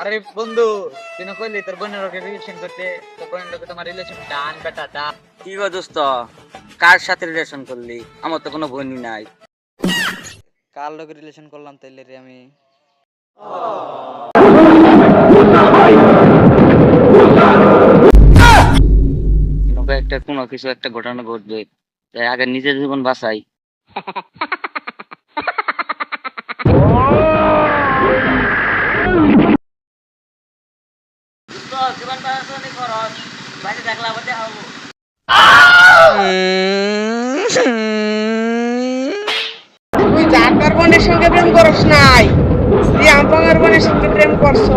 আরে বন্ধু তুই না কইলি তোর বোনের ওকে রিলেশন করতে, তোর বোনের লোকে তোমার রিলেশন ডান বেটা দা। কি গো দোস্ত, কার সাথে রিলেশন করলি? আমার তো কোনো বোনই নাই। কার লোকে রিলেশন করলাম তাইলে রে আমি? কোনো কিছু একটা ঘটনা ঘটবে, তাই আগে নিজের জীবন বাঁচাই। জীবন বাঁচানি খরচ, বাইরে দেখলে আবার দেখাবো। তুই জাকার বোনের সঙ্গে প্রেম করস নাই, তুই আমার বোনের সঙ্গে প্রেম করছ।